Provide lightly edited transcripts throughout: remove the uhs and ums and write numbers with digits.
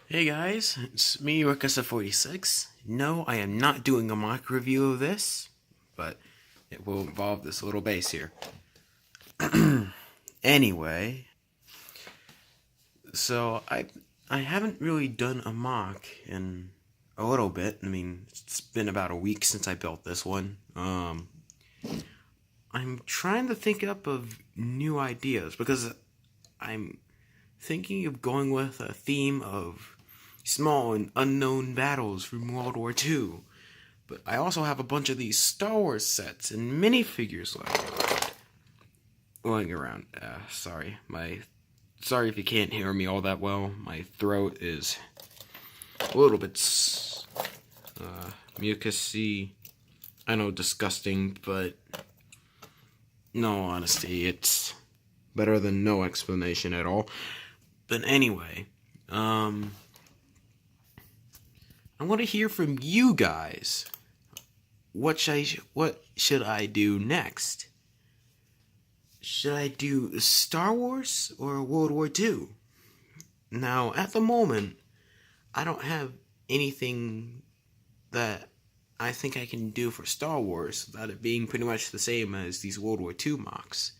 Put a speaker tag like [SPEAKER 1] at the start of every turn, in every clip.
[SPEAKER 1] Hey guys, it's me, Rickusa46. No, I am not doing a mock review of this, but it will involve this little base here. Anyway, so I haven't really done a mock in a little bit. I mean, it's been about a week since I built this one. I'm trying to think up of new ideas because I'm thinking of going with a theme of small and unknown battles from World War II. But I also have a bunch of these Star Wars sets and minifigures lying around. Sorry if you can't hear me all that well. My throat is a little bit mucusy. I know, disgusting, but no honesty, it's better than no explanation at all. But anyway, I want to hear from you guys. What should I do next? Should I do Star Wars or World War II? Now, at the moment, I don't have anything that I think I can do for Star Wars without it being pretty much the same as these World War II mocks.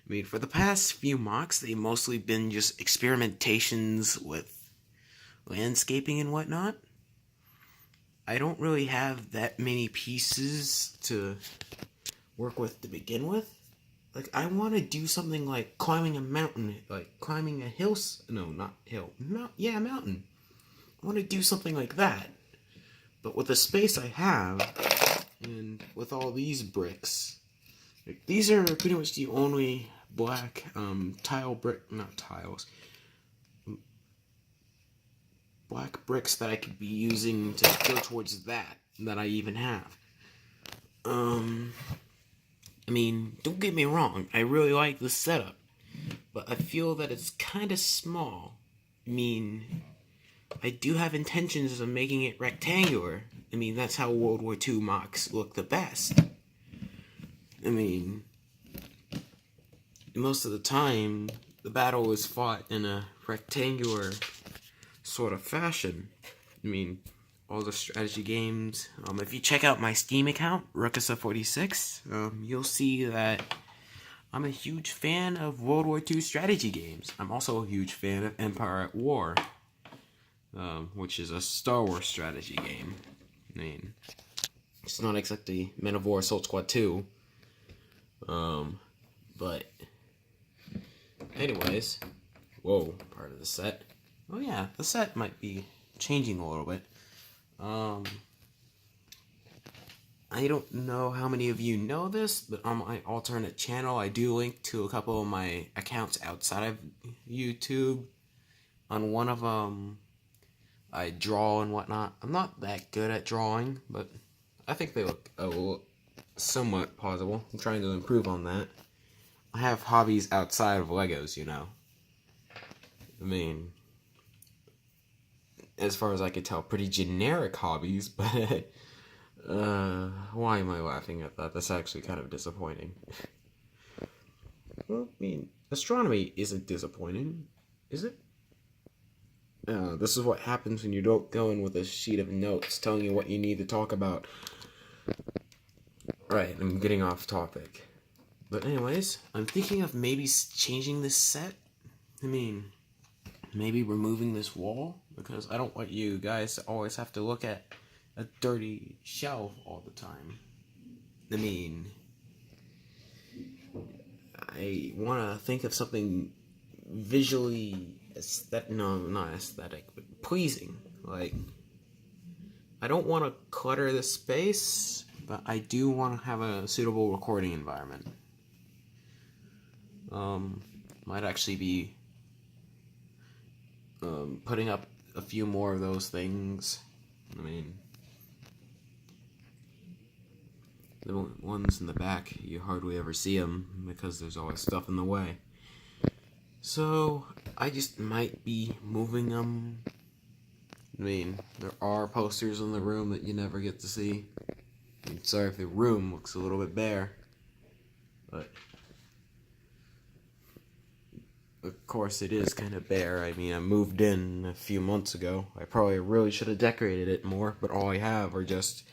[SPEAKER 1] I mean, for the past few mocks, they've mostly been just experimentations with landscaping and whatnot. I don't really have that many pieces to work with to begin with. Like, I want to do something like climbing a mountain, like climbing a hill. No, not hill. Mountain. I want to do something like that. But with the space I have, and with all these bricks, like, these are pretty much the only black black bricks that I could be using to go towards that I even have. I mean, don't get me wrong, I really like this setup, but I feel that it's kind of small. I mean, I do have intentions of making it rectangular. I mean, that's how World War II mocks look the best. I mean, most of the time, the battle was fought in a rectangular sort of fashion. I mean, all the strategy games. If you check out my Steam account, Rickusa46, you'll see that I'm a huge fan of World War II strategy games. I'm also a huge fan of Empire at War, which is a Star Wars strategy game. I mean, it's not exactly Men of War Assault Squad 2, but anyways, whoa, part of the set. Oh yeah, the set might be changing a little bit. I don't know how many of you know this, but on my alternate channel, I do link to a couple of my accounts outside of YouTube. On one of them, I draw and whatnot. I'm not that good at drawing, but I think they look somewhat plausible. I'm trying to improve on that. I have hobbies outside of Legos, you know. I mean, as far as I could tell, pretty generic hobbies, but why am I laughing at that? That's actually kind of disappointing. Well, I mean, astronomy isn't disappointing, is it? This is what happens when you don't go in with a sheet of notes telling you what you need to talk about. Right, I'm getting off topic. But anyways, I'm thinking of maybe changing this set. I mean, maybe removing this wall, because I don't want you guys to always have to look at a dirty shelf all the time. I mean, I want to think of something visually not aesthetic, but pleasing. Like, I don't want to clutter the space, but I do want to have a suitable recording environment. Might actually be putting up a few more of those things. I mean, the ones in the back, you hardly ever see them because there's always stuff in the way. So, I just might be moving them. I mean, there are posters in the room that you never get to see. I'm sorry if the room looks a little bit bare, but course, it is kind of bare. I mean, I moved in a few months ago. I probably really should have decorated it more, but all I have are just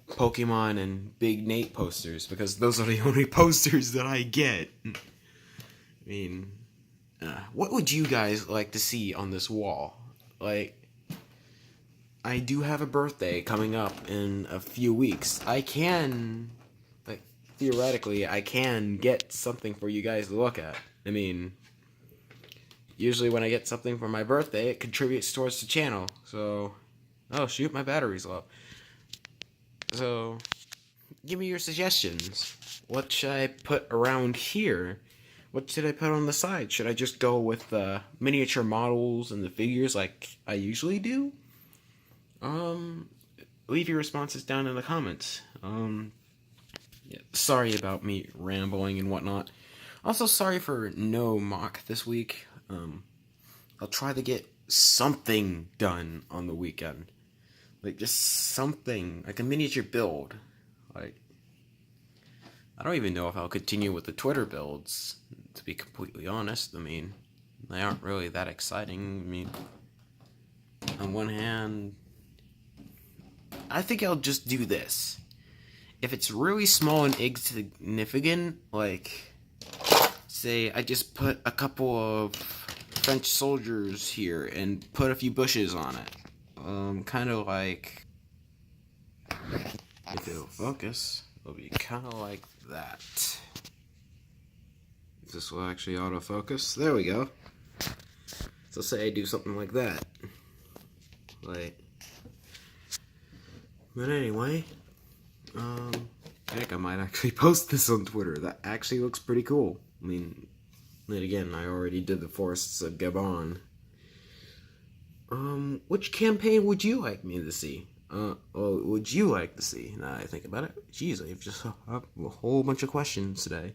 [SPEAKER 1] Pokemon and Big Nate posters, because those are the only posters that I get. I mean, what would you guys like to see on this wall? Like, I do have a birthday coming up in a few weeks. Theoretically, I can get something for you guys to look at. I mean, usually when I get something for my birthday, it contributes towards the channel. So, oh shoot, my battery's low. So, give me your suggestions. What should I put around here? What should I put on the side? Should I just go with the miniature models and the figures like I usually do? Leave your responses down in the comments. Yeah, sorry about me rambling and whatnot. Also, sorry for no MOC this week. I'll try to get something done on the weekend. Like, just something. Like a miniature build. Like, I don't even know if I'll continue with the Twitter builds, to be completely honest. I mean, they aren't really that exciting. I mean, on one hand, I think I'll just do this. If it's really small and insignificant, like, say I just put a couple of French soldiers here and put a few bushes on it. Kind of like, if it'll focus, it'll be kind of like that. If this will actually autofocus, there we go. So say I do something like that. Like, but anyway, I think I might actually post this on Twitter. That actually looks pretty cool. I mean, then again, I already did the Forests of Gabon. Which campaign would you like me to see? Would you like to see? Now I think about it. Jeez, I've just a whole bunch of questions today.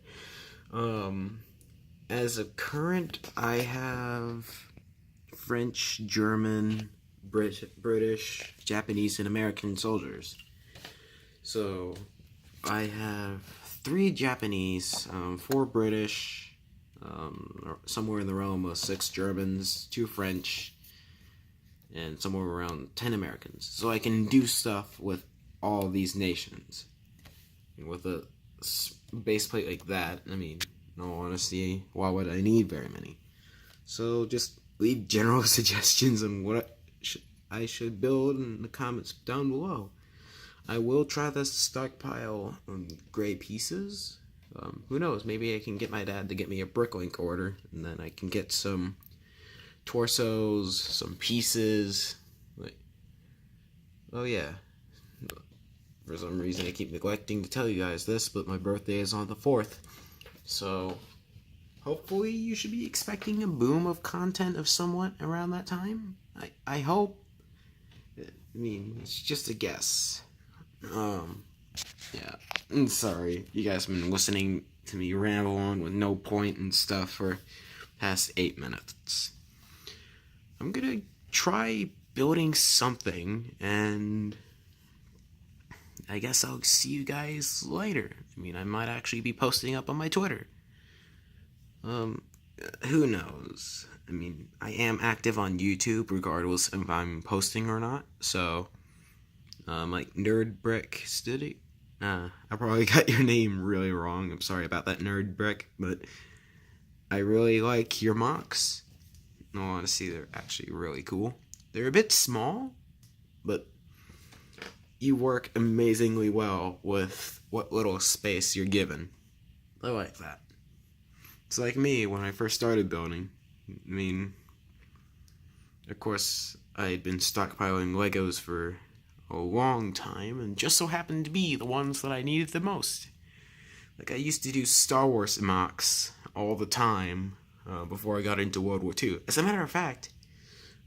[SPEAKER 1] As of current, I have French, German, British, Japanese, and American soldiers. So, I have 3 Japanese, 4 British, somewhere in the realm of 6 Germans, 2 French, and somewhere around 10 Americans. So I can do stuff with all these nations. And with a base plate like that, I mean, in all honesty, why would I need very many? So just leave general suggestions on what I should build in the comments down below. I will try to stockpile gray pieces. Who knows, maybe I can get my dad to get me a Bricklink order, and then I can get some torsos, some pieces. Like, oh yeah, for some reason I keep neglecting to tell you guys this, but my birthday is on the 4th. So, hopefully you should be expecting a boom of content of somewhat around that time. I hope. I mean, it's just a guess. Yeah. I'm sorry. You guys have been listening to me ramble on with no point and stuff for past 8 minutes. I'm gonna try building something, and I guess I'll see you guys later. I mean, I might actually be posting up on my Twitter. Who knows? I mean, I am active on YouTube regardless if I'm posting or not, so, like Nerd Brick Studio. I probably got your name really wrong. I'm sorry about that, Nerd Brick, but I really like your MOCs. In all honesty, they're actually really cool. They're a bit small, but you work amazingly well with what little space you're given. I like that. It's like me when I first started building. I mean, of course, I had been stockpiling Legos for a long time, and just so happened to be the ones that I needed the most. Like, I used to do Star Wars MOCs all the time before I got into World War II. As a matter of fact,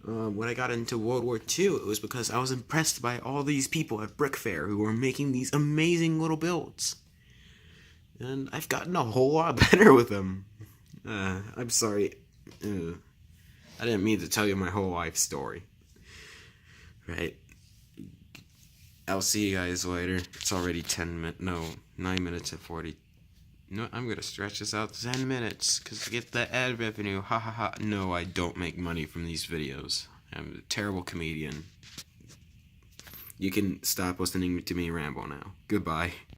[SPEAKER 1] when I got into World War II, it was because I was impressed by all these people at Brick Fair who were making these amazing little builds. And I've gotten a whole lot better with them. I'm sorry. I didn't mean to tell you my whole life story. Right? I'll see you guys later. It's already 9 minutes and 40 No, I'm gonna stretch this out to 10 minutes because to get that ad revenue. Ha ha ha. No, I don't make money from these videos. I'm a terrible comedian. You can stop listening to me ramble now. Goodbye.